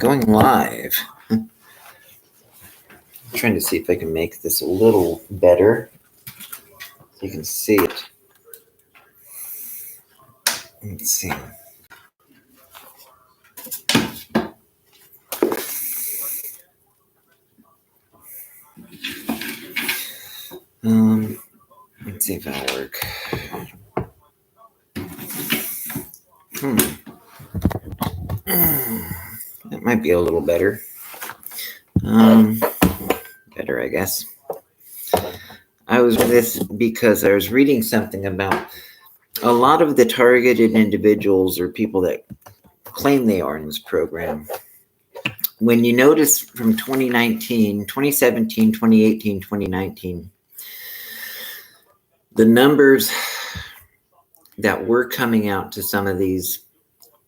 Going live. I'm trying to see if I can make this a little better so you can see it. Let's see. Let's see if that'll work. That might be a little better. Better, I guess. I was this because I was reading something about a lot of the targeted individuals or people that claim they are in this program. When you notice from 2017, 2018, 2019, the numbers that were coming out to some of these,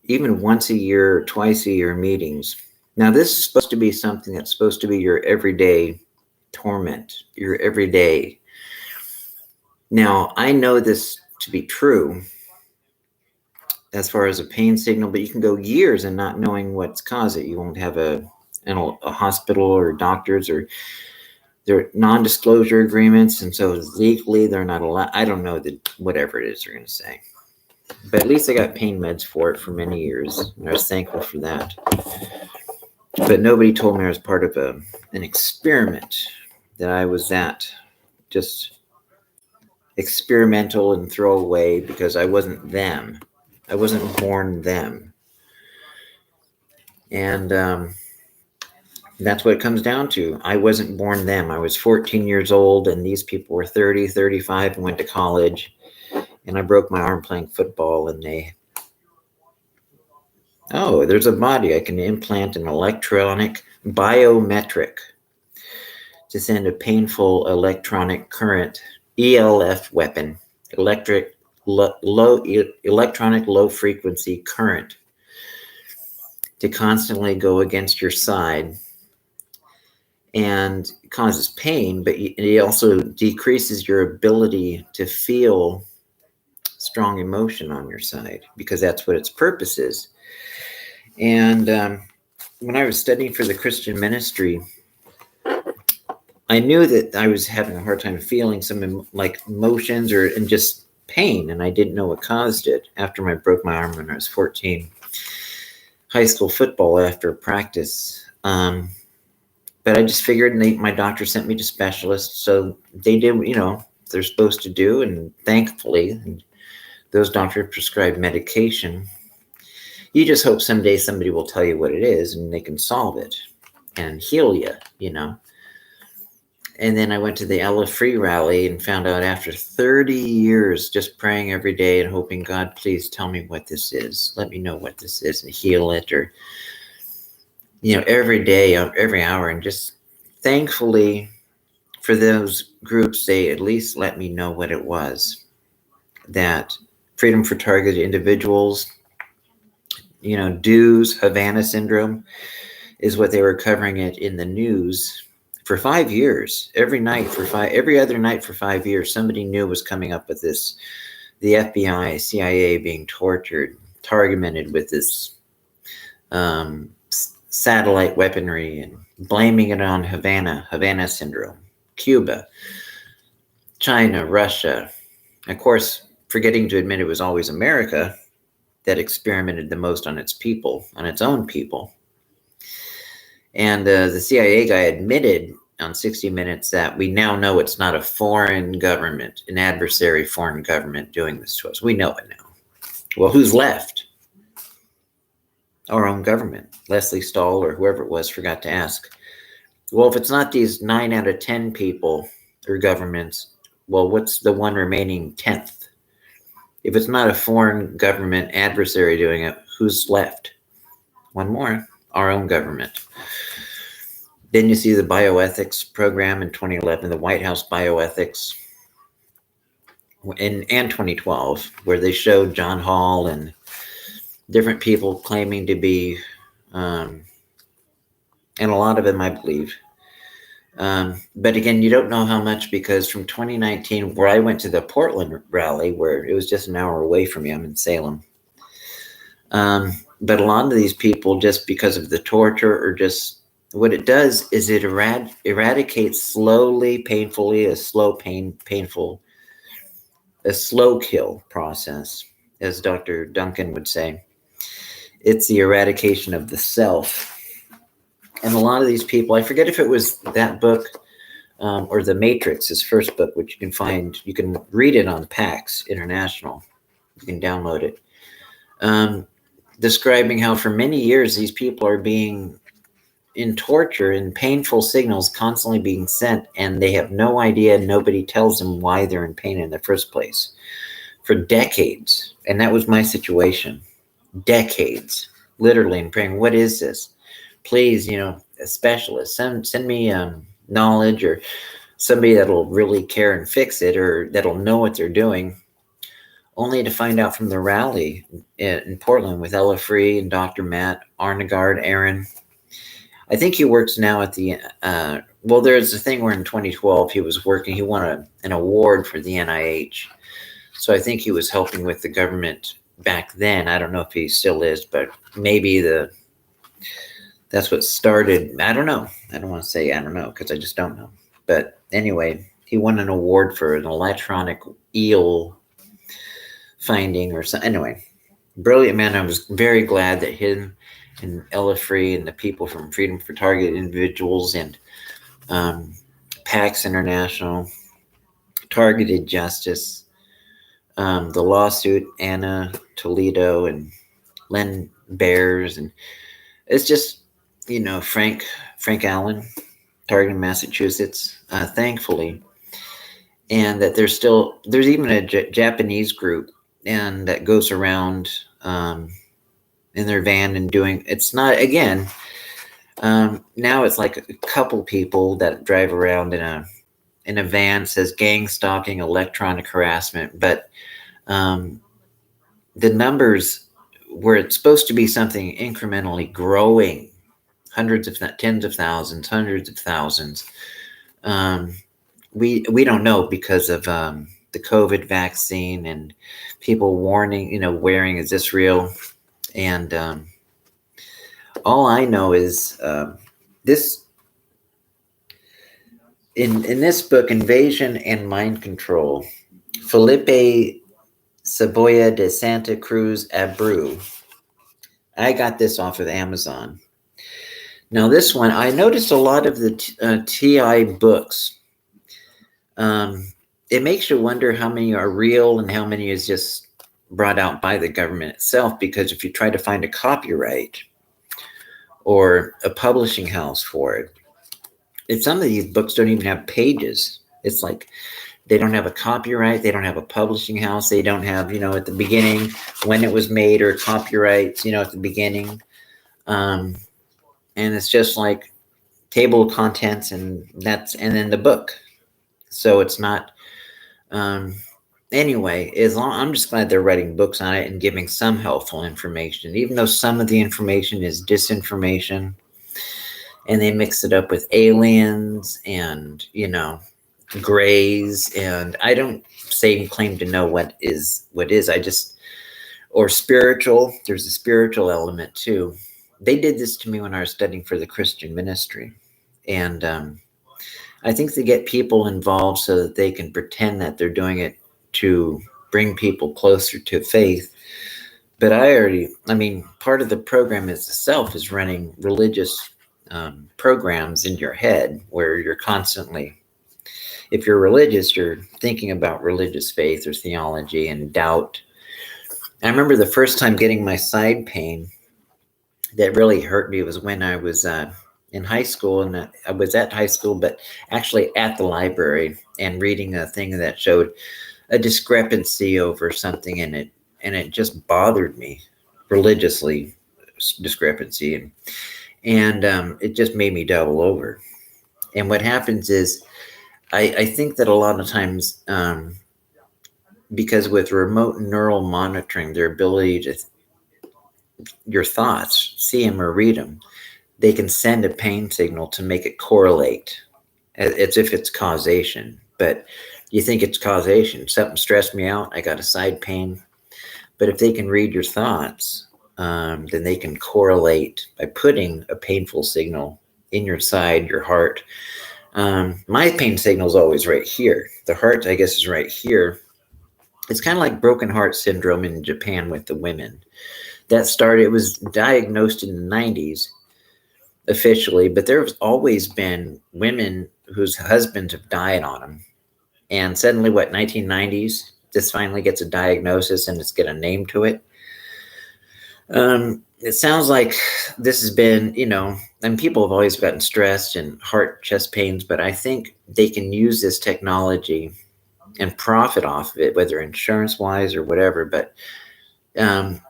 even once a year, twice a year meetings. Now, this is supposed to be something that's supposed to be your everyday torment, your everyday. Now, I know this to be true as far as a pain signal, but you can go years and not knowing what's caused it. You won't have a hospital or doctors, or they're non-disclosure agreements, and so legally they're not allowed. I don't know whatever it is they're going to say. But at least I got pain meds for it for many years, and I was thankful for that. But nobody told me I was part of an experiment, that I was that just experimental and throwaway because I wasn't them. I wasn't born them. And that's what it comes down to. I wasn't born them. I was 14 years old, and these people were 30, 35, and went to college. And I broke my arm playing football, and there's a body. I can implant an electronic biometric to send a painful electronic current, ELF weapon, electronic low frequency current, to constantly go against your side, and causes pain, but it also decreases your ability to feel strong emotion on your side, because that's what its purpose is. And when I was studying for the Christian ministry, I knew that I was having a hard time feeling some emotions and just pain, and I didn't know what caused it. After I broke my arm when I was 14, high school football after practice, but I just figured, my doctor sent me to specialists, so they did, they're supposed to do, and thankfully, those doctors prescribed medication. You just hope someday somebody will tell you what it is, and they can solve it and heal you, And then I went to the Ella Free rally and found out after 30 years just praying every day and hoping, God, please tell me what this is. Let me know what this is and heal it, or, every day, every hour. And just thankfully for those groups, they at least let me know what it was. That Freedom for Targeted Individuals, DEWS, Havana syndrome, is what they were covering it in the news for 5 years. Every other night for 5 years, somebody new was coming up with this. The FBI, CIA being targeted with this satellite weaponry, and blaming it on Havana syndrome, Cuba, China, Russia. Of course, forgetting to admit it was always America that experimented the most on its people, on its own people. And the CIA guy admitted on 60 Minutes that we now know it's not a foreign government, an adversary foreign government doing this to us. We know it now. Well, who's left? Our own government. Leslie Stahl, or whoever it was, forgot to ask. Well, if it's not these 9 out of 10 people or governments, well, what's the one remaining 10th? If it's not a foreign government adversary doing it, who's left? One more, our own government. Then you see the bioethics program in 2011, the White House bioethics, and 2012, where they showed John Hall and different people claiming to be, and a lot of them I believe. But again, you don't know how much, because from 2019, where I went to the Portland rally, where it was just an hour away from me, I'm in Salem. But a lot of these people, just because of the torture, or just what it does is it eradicates slowly, painfully, a slow kill process, as Dr. Duncan would say. It's the eradication of the self. And a lot of these people, I forget if it was that book or The Matrix, his first book, which you can read it on PAX International. You can download it. Describing how for many years these people are being in torture and painful signals constantly being sent, and they have no idea, nobody tells them why they're in pain in the first place for decades. And that was my situation. Decades, literally, and praying, what is this? Please, a specialist, send me knowledge, or somebody that'll really care and fix it, or that'll know what they're doing. Only to find out from the rally in Portland with Ella Free and Dr. Matt Arnegard, Aaron. I think he works now at the, there's a thing where in 2012 he won an award for the NIH. So I think he was helping with the government back then. I don't know if he still is, but maybe that's what started. I don't know. I don't want to say I don't know, because I just don't know. But anyway, he won an award for an electronic eel finding or something. Anyway, brilliant man. I was very glad that him and Ella Free and the people from Freedom for Targeted Individuals and PAX International, Targeted Justice, the lawsuit, Anna Toledo and Len Bears, and it's just, Frank Allen, Targeted Massachusetts, thankfully, and that there's even a Japanese group and that goes around in their van and it's not, again, now it's like a couple people that drive around in a van, says gang stalking, electronic harassment, but the numbers where it's supposed to be something incrementally growing, tens of thousands, hundreds of thousands, we don't know because of the COVID vaccine and people warning, wearing, is this real? And all I know is this in this book, Invasion and Mind Control, Felipe Saboya de Santa Cruz Abreu. I got this off of Amazon. Now this one, I noticed a lot of the TI books. It makes you wonder how many are real and how many is just brought out by the government itself, because if you try to find a copyright or a publishing house for it, some of these books don't even have pages. It's like they don't have a copyright, they don't have a publishing house, they don't have, at the beginning when it was made, or copyrights, at the beginning. And it's just like table of contents, and then the book. So it's not, anyway, I'm just glad they're writing books on it and giving some helpful information, even though some of the information is disinformation, and they mix it up with aliens and, grays, and I don't claim to know what is, or spiritual. There's a spiritual element too. They did this to me when I was studying for the Christian ministry, and I think they get people involved so that they can pretend that they're doing it to bring people closer to faith. But part of the program itself is running religious programs in your head, where you're constantly, if you're religious, you're thinking about religious faith or theology and doubt. I remember the first time getting my side pain that really hurt me was when I was in high school, and I was at high school, but actually at the library, and reading a thing that showed a discrepancy over something in it, and it just bothered me religiously, discrepancy, and it just made me double over. And what happens is, I think that a lot of times, because with remote neural monitoring, their ability to your thoughts, see them or read them, they can send a pain signal to make it correlate as if it's causation. But you think it's causation. Something stressed me out. I got a side pain. But if they can read your thoughts, then they can correlate by putting a painful signal in your side, your heart. My pain signal is always right here. The heart, I guess, is right here. It's kind of like broken heart syndrome in Japan with the women. It was diagnosed in the 90s officially, but there's always been women whose husbands have died on them. And suddenly, 1990s, this finally gets a diagnosis and it's got a name to it. It sounds like this has been, and people have always gotten stressed and heart, chest pains, but I think they can use this technology and profit off of it, whether insurance wise or whatever. But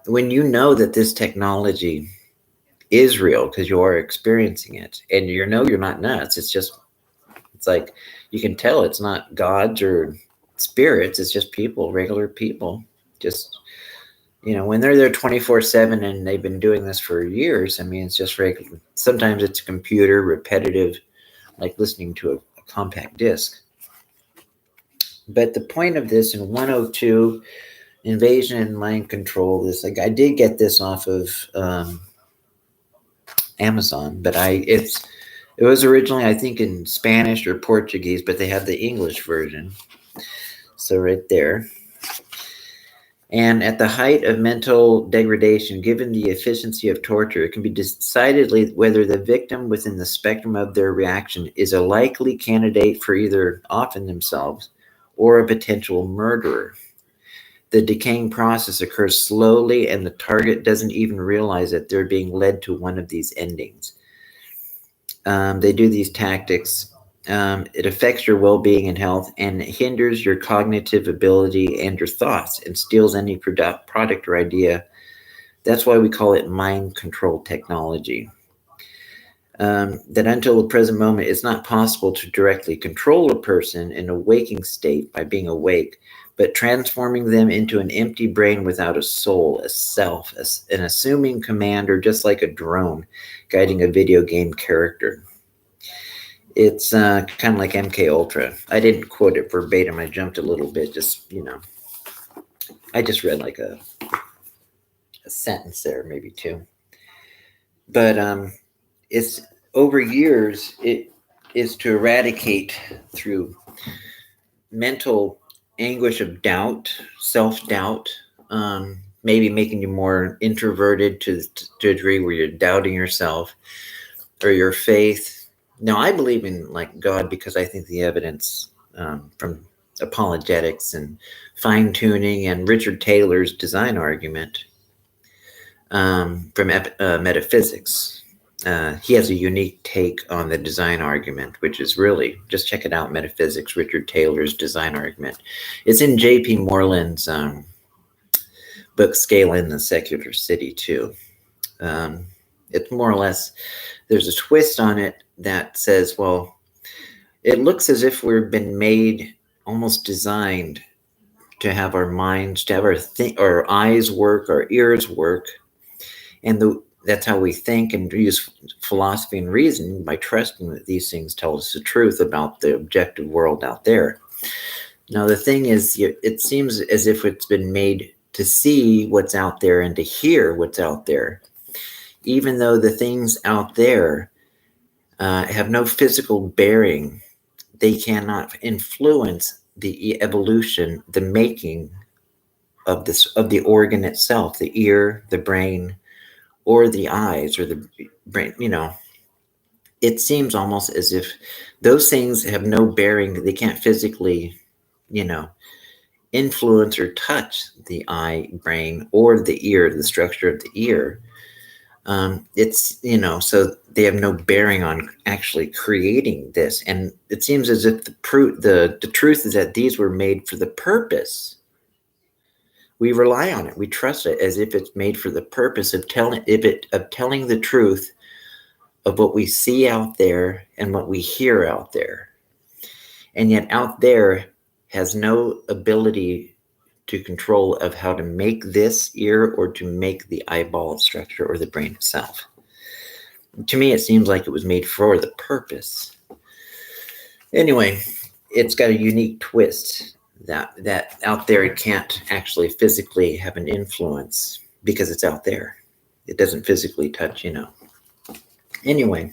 when you know that this technology is real because you are experiencing it and you're not nuts, it's like you can tell it's not gods or spirits, it's just people, regular people, just when they're there 24/7 and they've been doing this for years. I mean, it's just regular. Sometimes it's a computer, repetitive, like listening to a compact disc. But the point of this in 102, invasion and mind control, this, like, I did get this off of Amazon, but it was originally, I think, in Spanish or Portuguese, but they have the English version. So right there. And at the height of mental degradation, given the efficiency of torture, it can be decidedly whether the victim within the spectrum of their reaction is a likely candidate for either often themselves or a potential murderer. The decaying process occurs slowly, and the target doesn't even realize that they're being led to one of these endings. They do these tactics. It affects your well-being and health and hinders your cognitive ability and your thoughts and steals any product or idea. That's why we call it mind control technology. That until the present moment, it's not possible to directly control a person in a waking state by being awake, but transforming them into an empty brain without a soul, a self, an assuming commander, just like a drone guiding a video game character. It's kind of like MK Ultra. I didn't quote it verbatim. I jumped a little bit. I just read like a sentence there, maybe two. But it's over years. It is to eradicate through mental anguish of doubt, self-doubt, maybe making you more introverted to a degree where you're doubting yourself or your faith. Now, I believe in like God because I think the evidence from apologetics and fine-tuning and Richard Taylor's design argument from metaphysics. He has a unique take on the design argument, which is really, just check it out, Metaphysics, Richard Taylor's design argument. It's in J.P. Moreland's book, Scale in the Secular City, too. It's more or less, there's a twist on it that says, well, it looks as if we've been made, almost designed to have our minds, to have our eyes work, our ears work, and that's how we think and use philosophy and reason, by trusting that these things tell us the truth about the objective world out there. Now, the thing is, it seems as if it's been made to see what's out there and to hear what's out there, even though the things out there have no physical bearing. They cannot influence the evolution, the making of the organ itself, the ear, the brain, or the eyes, or the brain. It seems almost as if those things have no bearing. They can't physically, influence or touch the eye, brain, or the ear, the structure of the ear. So they have no bearing on actually creating this. And it seems as if the truth is that these were made for the purpose. We rely on it. We trust it as if it's made for the purpose of telling the truth of what we see out there and what we hear out there. And yet out there has no ability to control of how to make this ear or to make the eyeball structure or the brain itself. To me, it seems like it was made for the purpose. Anyway, it's got a unique twist that out there it can't actually physically have an influence because it's out there. It doesn't physically touch, Anyway,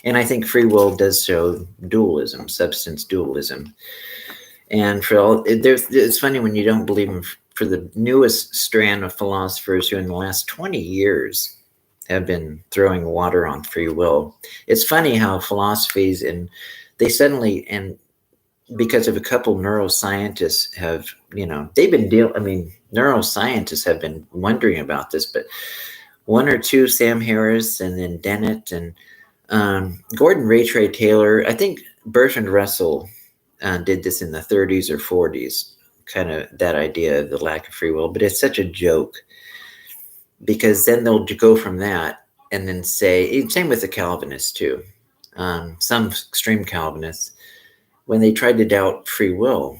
and I think free will does show dualism, substance dualism. And it's funny when you don't believe in, for the newest strand of philosophers who in the last 20 years have been throwing water on free will. It's funny how philosophies and they suddenly, and because of a couple neuroscientists have, neuroscientists have been wondering about this, but one or two, Sam Harris and then Dennett and Gordon Ray Taylor, I think Bertrand Russell did this in the 30s or 40s, kind of that idea of the lack of free will, but it's such a joke because then they'll go from that and then say, same with the Calvinists too, some extreme Calvinists, when they try to doubt free will,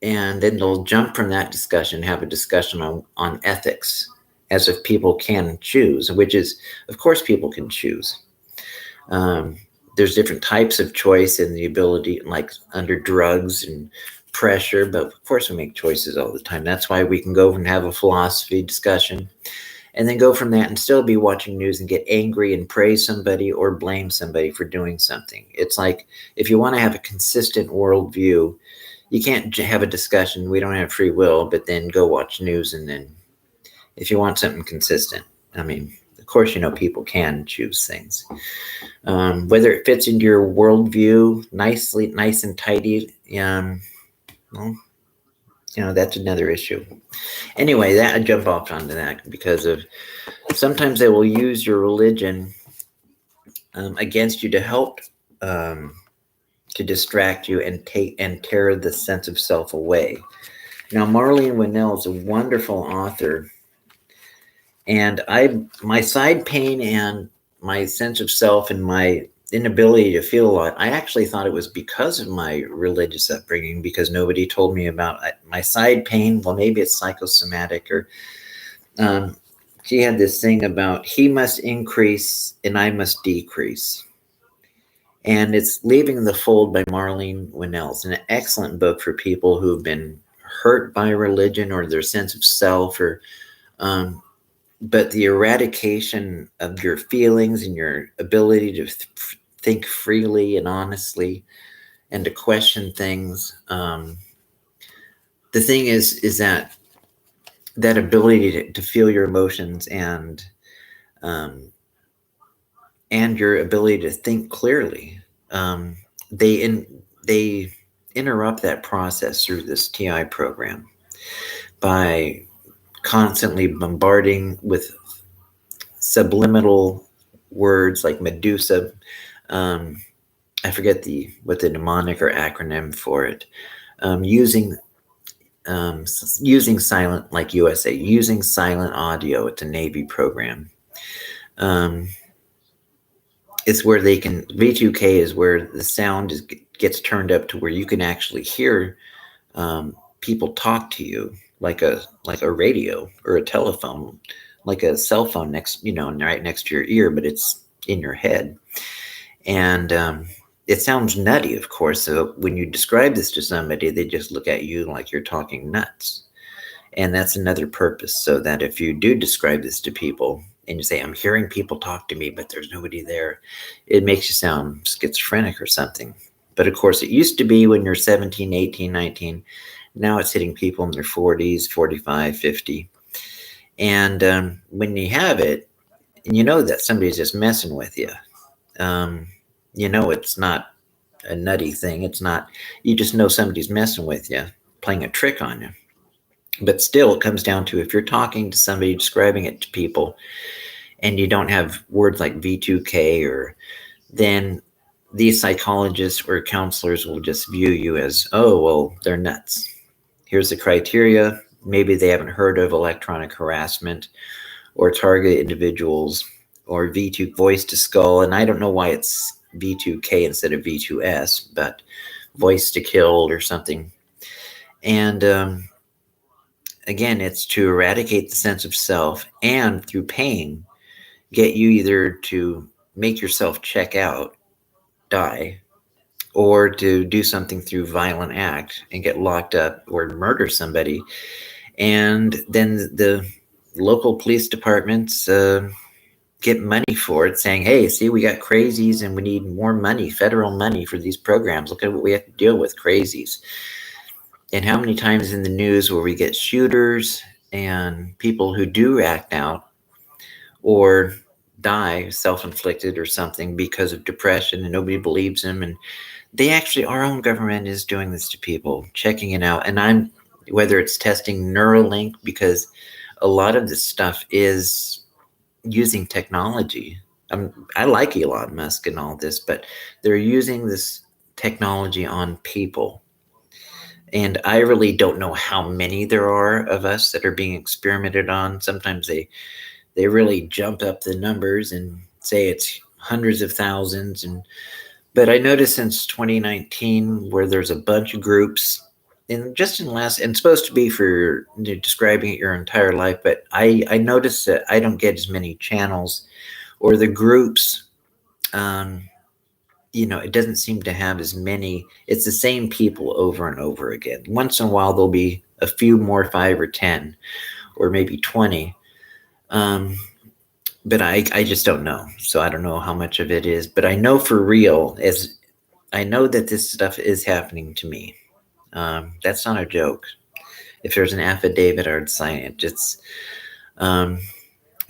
and then they'll jump from that discussion, have a discussion on ethics, as if people can choose, which is, of course, people can choose. There's different types of choice and the ability, like under drugs and pressure, but of course we make choices all the time. That's why we can go and have a philosophy discussion and then go from that and still be watching news and get angry and praise somebody or blame somebody for doing something. It's like, if you want to have a consistent worldview, you can't have a discussion, we don't have free will, but then go watch news. And then if you want something consistent, of course, people can choose things. Whether it fits into your worldview nice and tidy, that's another issue. Anyway, that I jump off onto that because of sometimes they will use your religion against you to help to distract you and tear the sense of self away. Now, Marlene Winnell is a wonderful author, and my side pain and my sense of self and my inability to feel a lot, I actually thought it was because of my religious upbringing, because nobody told me about my side pain. Well, maybe it's psychosomatic, or she had this thing about he must increase and I must decrease. And it's Leaving the Fold by Marlene Winnell. It's an excellent book for people who've been hurt by religion or their sense of self, or but the eradication of your feelings and your ability to think freely and honestly and to question things. The thing is that ability to feel your emotions and your ability to think clearly, they interrupt that process through this TI program by constantly bombarding with subliminal words like Medusa. I forget what the mnemonic or acronym for it. Using silent, like USA, using silent audio. It's a Navy program. It's where they can, V2K is where the sound gets turned up to where you can actually hear people talk to you like a radio or a telephone, like a cell phone right next to your ear, but it's in your head. And it sounds nutty, of course. So when you describe this to somebody, they just look at you like you're talking nuts. And that's another purpose, so that if you do describe this to people and you say, I'm hearing people talk to me, but there's nobody there, it makes you sound schizophrenic or something. But of course, it used to be when you're 17, 18, 19. Now it's hitting people in their 40s, 45, 50. And when you have it, and you know that somebody's just messing with you, it's not a nutty thing. It's not, you just know somebody's messing with you, playing a trick on you. But still, it comes down to, if you're talking to somebody, describing it to people, and you don't have words like V2K, then these psychologists or counselors will just view you as, oh, well, they're nuts. Here's the criteria. Maybe they haven't heard of electronic harassment or target individuals or V2 voice to skull. And I don't know why it's V2K instead of V2S, but voice to kill or something. And again, it's to eradicate the sense of self, and through pain, get you either to make yourself check out, die, or to do something through violent act and get locked up or murder somebody. And then local police departments get money for it, saying, hey, see, we got crazies and we need more money, federal money for these programs. Look at what we have to deal with, crazies. And how many times in the news where we get shooters and people who do act out or die self-inflicted or something because of depression and nobody believes them, and they actually, our own government is doing this to people, checking it out. And whether it's testing Neuralink, because a lot of this stuff is using technology. I like Elon Musk and all this, but they're using this technology on people. And I really don't know how many there are of us that are being experimented on. Sometimes they really jump up the numbers and say it's hundreds of thousands. But I noticed since 2019 where there's a bunch of groups, and just in the last, and it's supposed to be for describing it your entire life, but I noticed that I don't get as many channels or the groups. It doesn't seem to have as many. It's the same people over and over again. Once in a while, there'll be a few more, 5 or 10, or maybe 20. But I just don't know. So I don't know how much of it is. But I know for real, as I know that this stuff is happening to me. That's not a joke. If there's an affidavit, I'd sign it. It's, of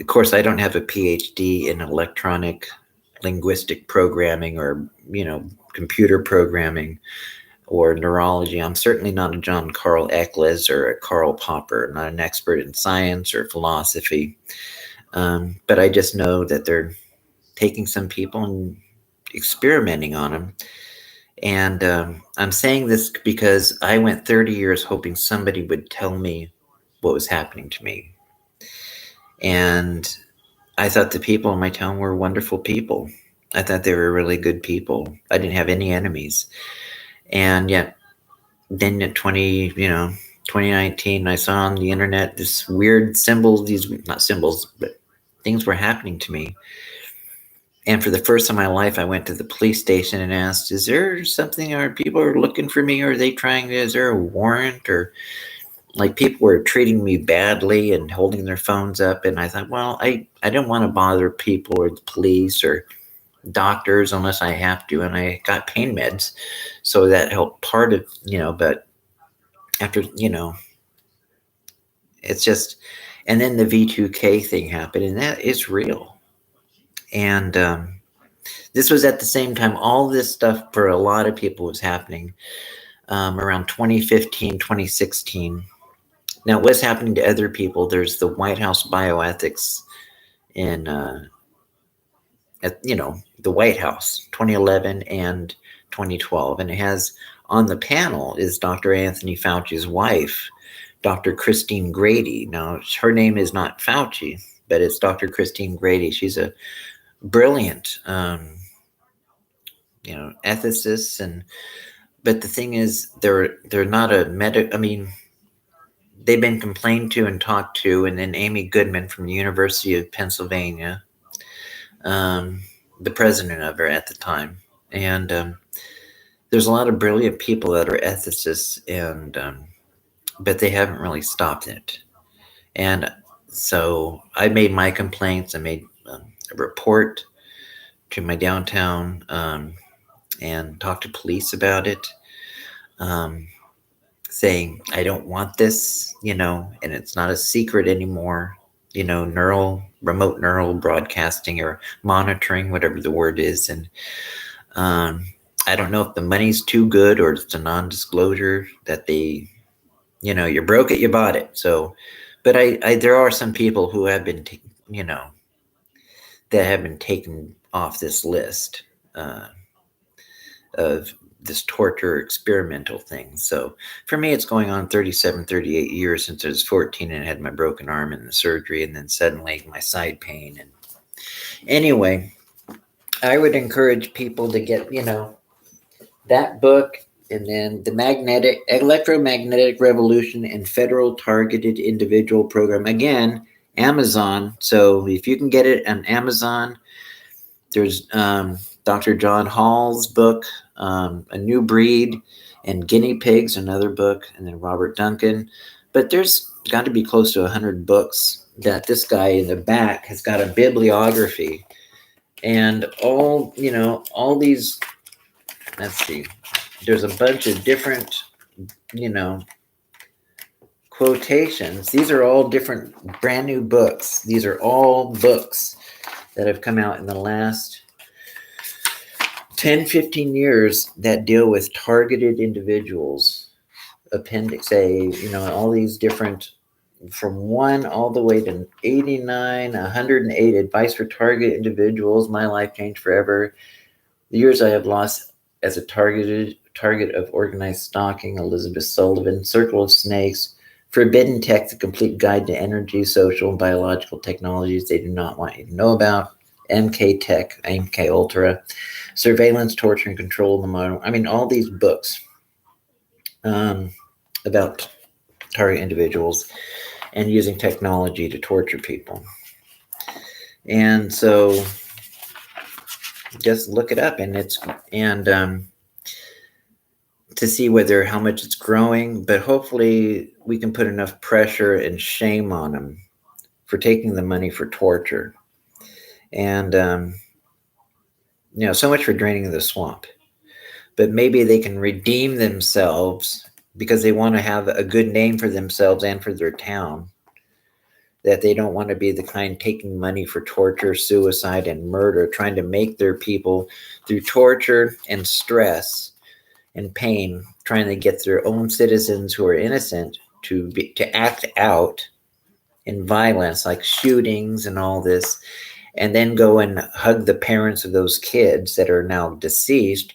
course, I don't have a PhD in electronic linguistic programming or computer programming or neurology. I'm certainly not a John Carl Eccles or a Karl Popper. I'm not an expert in science or philosophy, but I just know that they're taking some people and experimenting on them. And I'm saying this because I went 30 years hoping somebody would tell me what was happening to me. And I thought the people in my town were wonderful people. I thought they were really good people. I didn't have any enemies. And yet, then in 2019, I saw on the internet this weird symbols, these, not symbols, but things were happening to me. And for the first time in my life, I went to the police station and asked, is there something, are people are looking for me? Or are they trying to, is there a warrant? Or like people were treating me badly and holding their phones up. And I thought, well, I don't want to bother people or the police or doctors unless I have to. And I got pain meds. So that helped part of, but after, it's just, and then the V2K thing happened, and that is real. And this was at the same time, all this stuff for a lot of people was happening around 2015, 2016. Now, what's happening to other people? There's the White House bioethics in, the White House, 2011 and 2012. And it has on the panel is Dr. Anthony Fauci's wife, Dr. Christine Grady. Now, her name is not Fauci, but it's Dr. Christine Grady. She's a brilliant, ethicist. But the thing is, they're not a they've been complained to and talked to, and then Amy Goodman from the University of Pennsylvania, the president of her at the time. And there's a lot of brilliant people that are ethicists, but they haven't really stopped it. And so I made my complaints. I made a report to my downtown and talked to police about it, saying, I don't want this, and it's not a secret anymore, remote neural broadcasting or monitoring, whatever the word is. And I don't know if the money's too good or it's a non-disclosure that they, you broke it, you bought it. So, but there are some people who have been, that have been taken off this list of this torture experimental thing. So for me, it's going on 37, 38 years since I was 14 and had my broken arm and the surgery, and then suddenly my side pain. And anyway, I would encourage people to get, that book, and then the Electromagnetic Revolution and Federal Targeted Individual Program. Again, Amazon. So if you can get it on Amazon, there's Dr. John Hall's book, A New Breed, and Guinea Pigs, another book, and then Robert Duncan. But there's got to be close to 100 books that this guy in the back has got a bibliography and all these, let's see, there's a bunch of different, you know, quotations. These are all different brand new books. These are all books that have come out in the last 10, 15 years that deal with targeted individuals. Appendix A, all these different, from 1 all the way to 89, 108 advice for target individuals. My life changed forever. The years I have lost as a target of organized stalking. Elizabeth Sullivan. Circle of Snakes. Forbidden Tech, the complete guide to energy, social, and biological technologies they do not want you to know about. MK Tech, MK Ultra. Surveillance, Torture, and Control of the Modern. I mean, all these books about target individuals and using technology to torture people. And so just look it up, and to see how much it's growing, but hopefully we can put enough pressure and shame on them for taking the money for torture. And so much for draining the swamp. But maybe they can redeem themselves because they want to have a good name for themselves and for their town, that they don't want to be the kind taking money for torture, suicide, and murder, trying to make their people through torture and stress and pain, trying to get their own citizens who are innocent to act out in violence, like shootings and all this, and then go and hug the parents of those kids that are now deceased,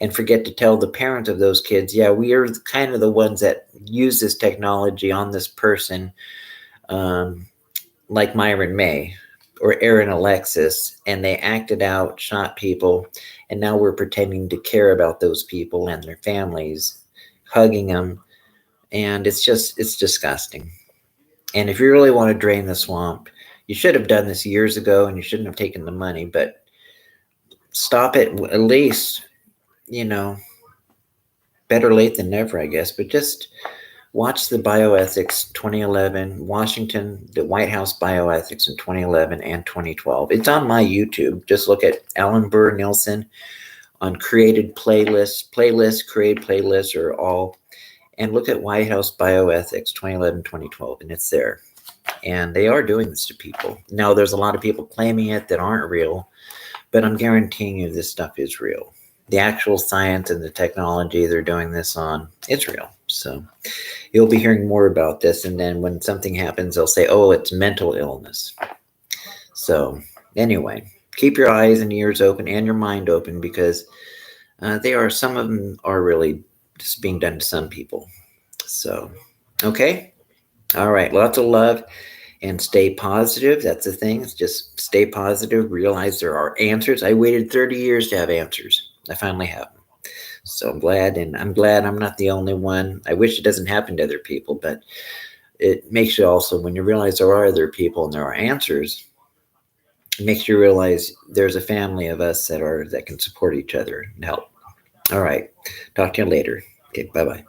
and forget to tell the parents of those kids, yeah, we are kind of the ones that use this technology on this person, like Myron May or Aaron Alexis, and they acted out, shot people, and now we're pretending to care about those people and their families, hugging them, and it's disgusting. And if you really want to drain the swamp, you should have done this years ago, and you shouldn't have taken the money, but stop it at least, better late than never, I guess, but just watch the bioethics 2011, Washington, the White House bioethics in 2011 and 2012. It's on my YouTube. Just look at Alan Burr Nielsen on created playlists, create playlists are all, and look at White House bioethics 2011, 2012, and it's there. And they are doing this to people. Now, there's a lot of people claiming it that aren't real, but I'm guaranteeing you this stuff is real. The actual science and the technology they're doing this on, it's real. So you'll be hearing more about this. And then when something happens, they'll say, oh, it's mental illness. So anyway, keep your eyes and ears open and your mind open, because some of them are really just being done to some people. So, okay. All right. Lots of love. And stay positive. That's the thing. Just stay positive. Realize there are answers. I waited 30 years to have answers. I finally have them. So I'm glad, and I'm glad I'm not the only one. I wish it doesn't happen to other people, but it makes you also, when you realize there are other people and there are answers, it makes you realize there's a family of us that can support each other and help. All right. Talk to you later. Okay. Bye-bye.